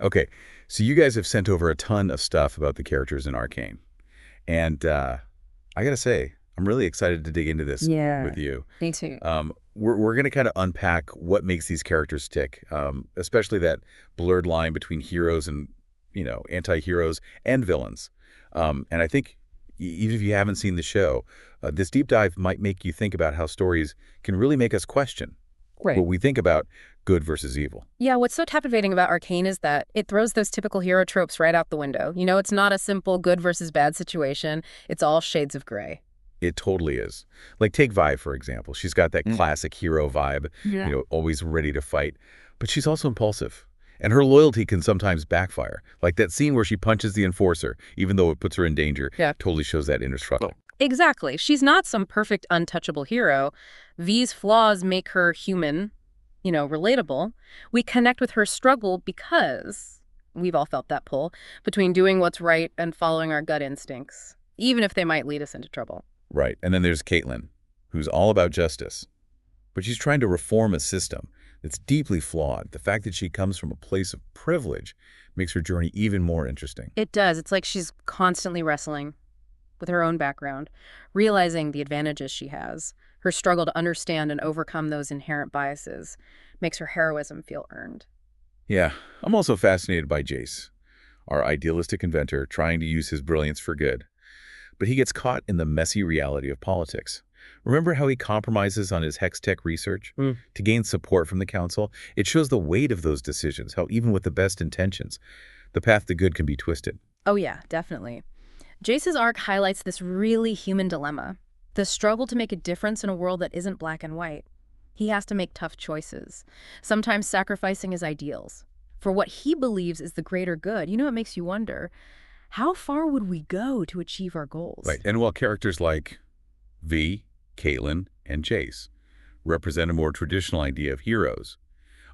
Okay, so you guys have sent over a ton of stuff about the characters in Arcane. And I gotta say, I'm really excited to dig into this Yeah, with you. me too. We're gonna kind of unpack what makes these characters tick, especially that blurred line between heroes and, anti-heroes and villains. And I think even if you haven't seen the show, this deep dive might make you think about how stories can really make us question what Right. we think about good versus evil. Yeah, what's so captivating about Arcane is that it throws those typical hero tropes right out the window. It's not a simple good versus bad situation. It's all shades of gray. It totally is. Like take Vi, for example. She's got that Mm. classic hero vibe, Yeah. always ready to fight. But she's also impulsive. And her loyalty can sometimes backfire. Like that scene where she punches the enforcer, even though it puts her in danger, Yeah. totally shows that inner struggle. Exactly. She's not some perfect, untouchable hero. V's flaws make her human, relatable. We connect with her struggle because we've all felt that pull between doing what's right and following our gut instincts, even if they might lead us into trouble. Right. And then there's Caitlin, who's all about justice. But she's trying to reform a system that's deeply flawed. The fact that she comes from a place of privilege makes her journey even more interesting. It does. It's like she's constantly wrestling with her own background, realizing the advantages she has. Her struggle to understand and overcome those inherent biases makes her heroism feel earned. Yeah, I'm also fascinated by Jace, our idealistic inventor trying to use his brilliance for good. But he gets caught in the messy reality of politics. Remember how he compromises on his hex tech research to gain support from the council? It shows the weight of those decisions, how even with the best intentions, the path to good can be twisted. Oh yeah, definitely. Jace's arc highlights this really human dilemma, the struggle to make a difference in a world that isn't black and white. He has to make tough choices, sometimes sacrificing his ideals for what he believes is the greater good. It makes you wonder, how far would we go to achieve our goals? Right. And while characters like V, Caitlin, and Jace represent a more traditional idea of heroes,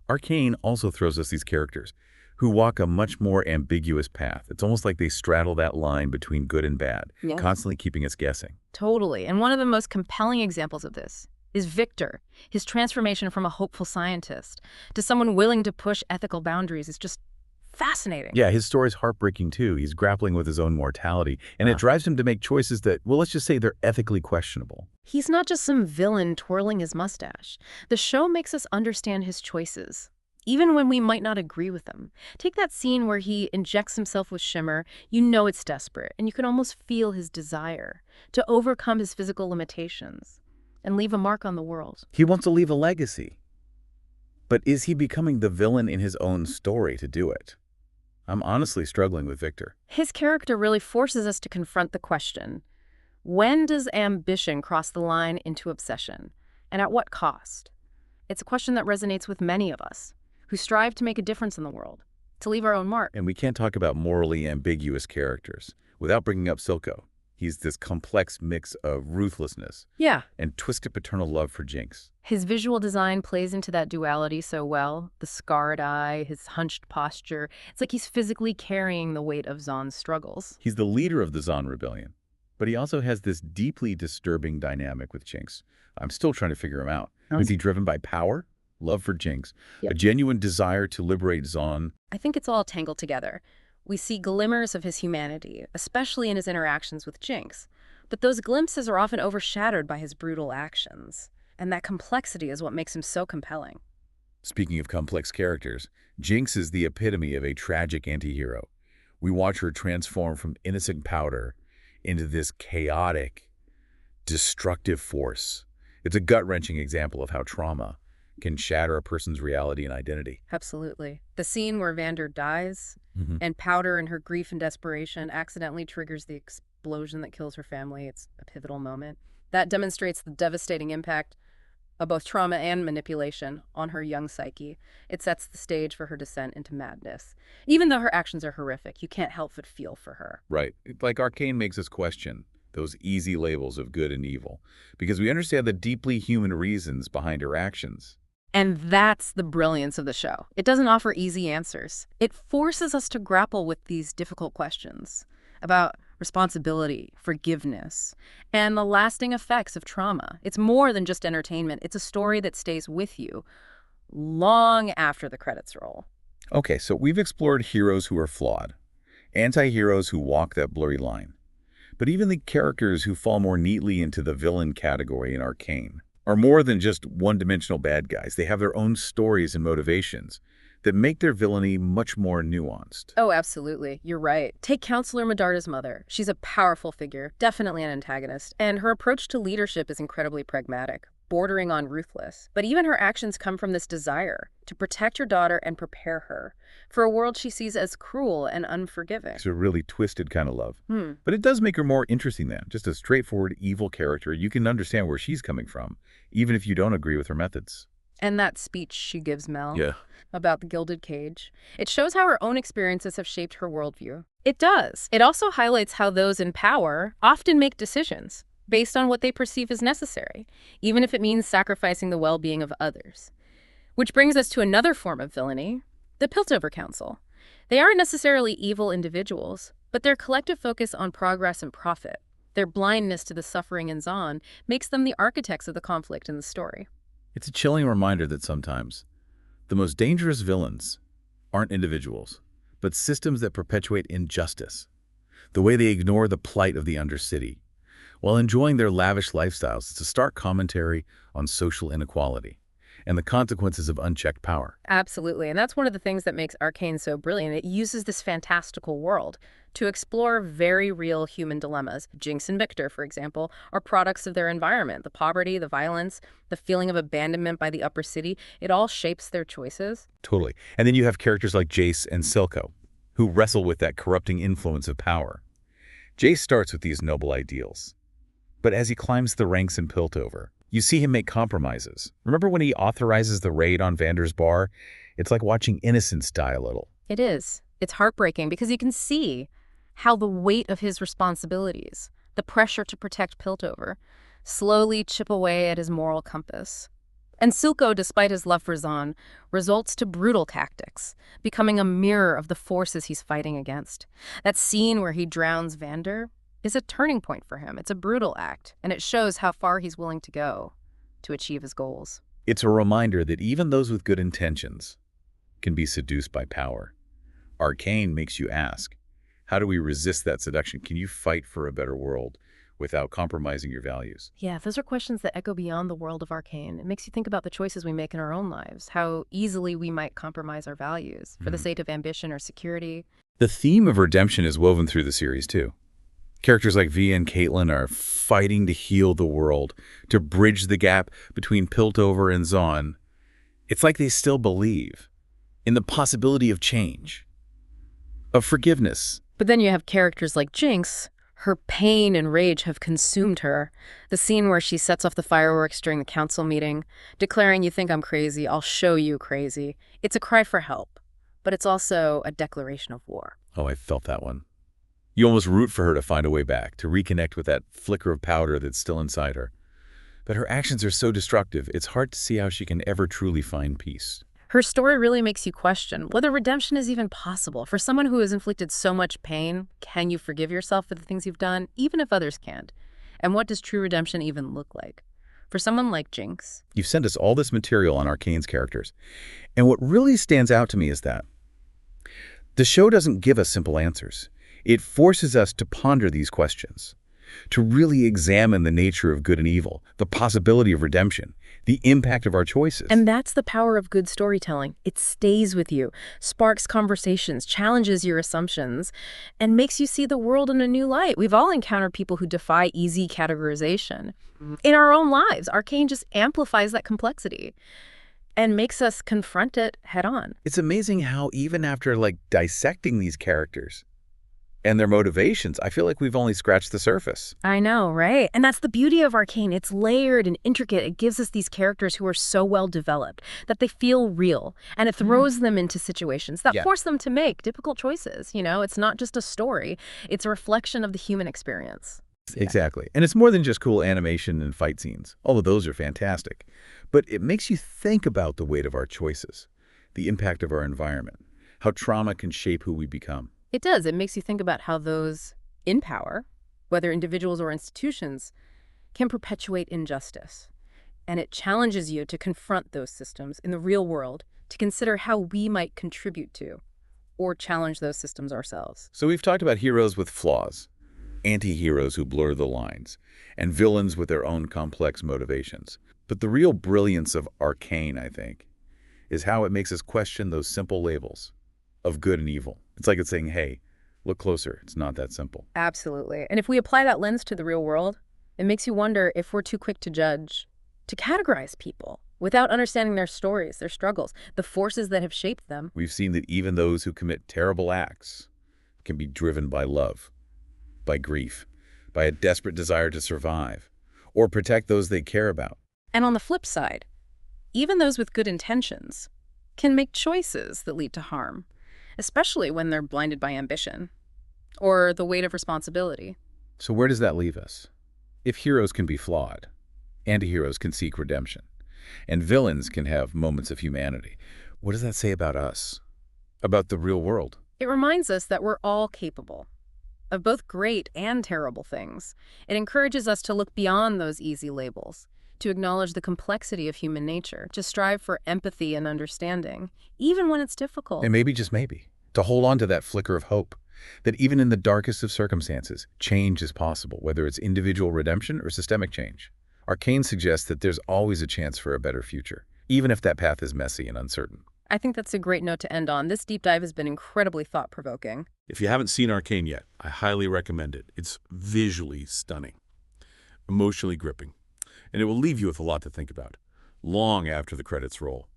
Arcane also throws us these characters who walk a much more ambiguous path. It's almost like they straddle that line between good and bad, Yeah. constantly keeping us guessing. Totally. And one of the most compelling examples of this is Victor. His transformation from a hopeful scientist to someone willing to push ethical boundaries is just fascinating. Yeah, his story's heartbreaking too. He's grappling with his own mortality, and it drives him to make choices that, well, let's just say they're ethically questionable. He's not just some villain twirling his mustache. The show makes us understand his choices, even when we might not agree with them. Take that scene where he injects himself with shimmer. You know it's desperate, and you can almost feel his desire to overcome his physical limitations and leave a mark on the world. He wants to leave a legacy. But is he becoming the villain in his own story to do it? I'm honestly struggling with Victor. His character really forces us to confront the question, when does ambition cross the line into obsession, and at what cost? It's a question that resonates with many of us who strive to make a difference in the world, to leave our own mark. And we can't talk about morally ambiguous characters without bringing up Silco. He's this complex mix of ruthlessness Yeah. and twisted paternal love for Jinx. His visual design plays into that duality so well. The scarred eye, his hunched posture. It's like he's physically carrying the weight of Zahn's struggles. He's the leader of the Zahn Rebellion, but he also has this deeply disturbing dynamic with Jinx. I'm still trying to figure him out. Is he driven by power, love for Jinx, Yep. a genuine desire to liberate Zahn? I think it's all tangled together. We see glimmers of his humanity, especially in his interactions with Jinx. But those glimpses are often overshadowed by his brutal actions. And that complexity is what makes him so compelling. Speaking of complex characters, Jinx is the epitome of a tragic antihero. We watch her transform from innocent powder into this chaotic, destructive force. It's a gut-wrenching example of how trauma can shatter a person's reality and identity. Absolutely. The scene where Vander dies, and Powder, in her grief and desperation, accidentally triggers the explosion that kills her family. It's a pivotal moment. That demonstrates the devastating impact of both trauma and manipulation on her young psyche. It sets the stage for her descent into madness. Even though her actions are horrific, you can't help but feel for her. Right. Like Arcane makes us question those easy labels of good and evil, because we understand the deeply human reasons behind her actions. And that's the brilliance of the show. It doesn't offer easy answers. It forces us to grapple with these difficult questions about responsibility, forgiveness, and the lasting effects of trauma. It's more than just entertainment. It's a story that stays with you long after the credits roll. Okay, so we've explored heroes who are flawed, anti-heroes who walk that blurry line. But even the characters who fall more neatly into the villain category in Arcane are more than just one-dimensional bad guys. They have their own stories and motivations that make their villainy much more nuanced. Oh, absolutely. You're right. Take Counselor Medarda's mother. She's a powerful figure, definitely an antagonist, and her approach to leadership is incredibly pragmatic, bordering on ruthless. But even her actions come from this desire to protect her daughter and prepare her for a world she sees as cruel and unforgiving. It's a really twisted kind of love. Hmm. But it does make her more interesting than just a straightforward evil character. You can understand where she's coming from, even if you don't agree with her methods. And that speech she gives Mel Yeah. about the gilded cage, it shows how her own experiences have shaped her worldview. It does. It also highlights how those in power often make decisions based on what they perceive as necessary, even if it means sacrificing the well-being of others. Which brings us to another form of villainy, the Piltover Council. They aren't necessarily evil individuals, but their collective focus on progress and profit, their blindness to the suffering in Zon, makes them the architects of the conflict in the story. It's a chilling reminder that sometimes the most dangerous villains aren't individuals, but systems that perpetuate injustice. The way they ignore the plight of the Undercity while enjoying their lavish lifestyles is a stark commentary on social inequality and the consequences of unchecked power. Absolutely, and that's one of the things that makes Arcane so brilliant. It uses this fantastical world to explore very real human dilemmas. Jinx and Victor, for example, are products of their environment. The poverty, the violence, the feeling of abandonment by the upper city, it all shapes their choices. Totally. And then you have characters like Jace and Silco, who wrestle with that corrupting influence of power. Jace starts with these noble ideals, but as he climbs the ranks in Piltover, you see him make compromises. Remember when he authorizes the raid on Vander's bar? It's like watching innocence die a little. It is. It's heartbreaking because you can see how the weight of his responsibilities, the pressure to protect Piltover, slowly chip away at his moral compass. And Silco, despite his love for Zon, resorts to brutal tactics, becoming a mirror of the forces he's fighting against. That scene where he drowns Vander is a turning point for him. It's a brutal act, and it shows how far he's willing to go to achieve his goals. It's a reminder that even those with good intentions can be seduced by power. Arcane makes you ask, how do we resist that seduction? Can you fight for a better world without compromising your values? Yeah, those are questions that echo beyond the world of Arcane. It makes you think about the choices we make in our own lives, how easily we might compromise our values for the sake of ambition or security. The theme of redemption is woven through the series, too. Characters like Vi and Caitlin are fighting to heal the world, to bridge the gap between Piltover and Zon. It's like they still believe in the possibility of change, of forgiveness. But then you have characters like Jinx. Her pain and rage have consumed her. The scene where she sets off the fireworks during the council meeting, declaring, "You think I'm crazy, I'll show you crazy." It's a cry for help, but it's also a declaration of war. Oh, I felt that one. You almost root for her to find a way back, to reconnect with that flicker of powder that's still inside her. But her actions are so destructive, it's hard to see how she can ever truly find peace. Her story really makes you question whether redemption is even possible. For someone who has inflicted so much pain, can you forgive yourself for the things you've done, even if others can't? And what does true redemption even look like? For someone like Jinx. You've sent us all this material on Arcane's characters. And what really stands out to me is that the show doesn't give us simple answers. It forces us to ponder these questions, to really examine the nature of good and evil, the possibility of redemption, the impact of our choices. And that's the power of good storytelling. It stays with you, sparks conversations, challenges your assumptions, and makes you see the world in a new light. We've all encountered people who defy easy categorization. In our own lives, Arcane just amplifies that complexity and makes us confront it head on. It's amazing how even after dissecting these characters and their motivations, I feel like we've only scratched the surface. I know, right? And that's the beauty of Arcane. It's layered and intricate. It gives us these characters who are so well developed that they feel real. And it throws them into situations that force them to make difficult choices. You know, it's not just a story. It's a reflection of the human experience. Exactly. And it's more than just cool animation and fight scenes, although those are fantastic. But it makes you think about the weight of our choices, the impact of our environment, how trauma can shape who we become. It does. It makes you think about how those in power, whether individuals or institutions, can perpetuate injustice. And it challenges you to confront those systems in the real world to consider how we might contribute to or challenge those systems ourselves. So we've talked about heroes with flaws, anti-heroes who blur the lines, and villains with their own complex motivations. But the real brilliance of Arcane, I think, is how it makes us question those simple labels of good and evil. It's like it's saying, hey, look closer. It's not that simple. Absolutely. And if we apply that lens to the real world, it makes you wonder if we're too quick to judge, to categorize people without understanding their stories, their struggles, the forces that have shaped them. We've seen that even those who commit terrible acts can be driven by love, by grief, by a desperate desire to survive, or protect those they care about. And on the flip side, even those with good intentions can make choices that lead to harm, especially when they're blinded by ambition or the weight of responsibility. So where does that leave us? If heroes can be flawed, anti-heroes can seek redemption, and villains can have moments of humanity, what does that say about us? About the real world? It reminds us that we're all capable of both great and terrible things. It encourages us to look beyond those easy labels, to acknowledge the complexity of human nature, to strive for empathy and understanding, even when it's difficult. And maybe, just maybe, to hold on to that flicker of hope, that even in the darkest of circumstances, change is possible, whether it's individual redemption or systemic change. Arcane suggests that there's always a chance for a better future, even if that path is messy and uncertain. I think that's a great note to end on. This deep dive has been incredibly thought-provoking. If you haven't seen Arcane yet, I highly recommend it. It's visually stunning, emotionally gripping, and it will leave you with a lot to think about, long after the credits roll.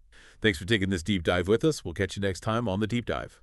Thanks for taking this deep dive with us. We'll catch you next time on The Deep Dive.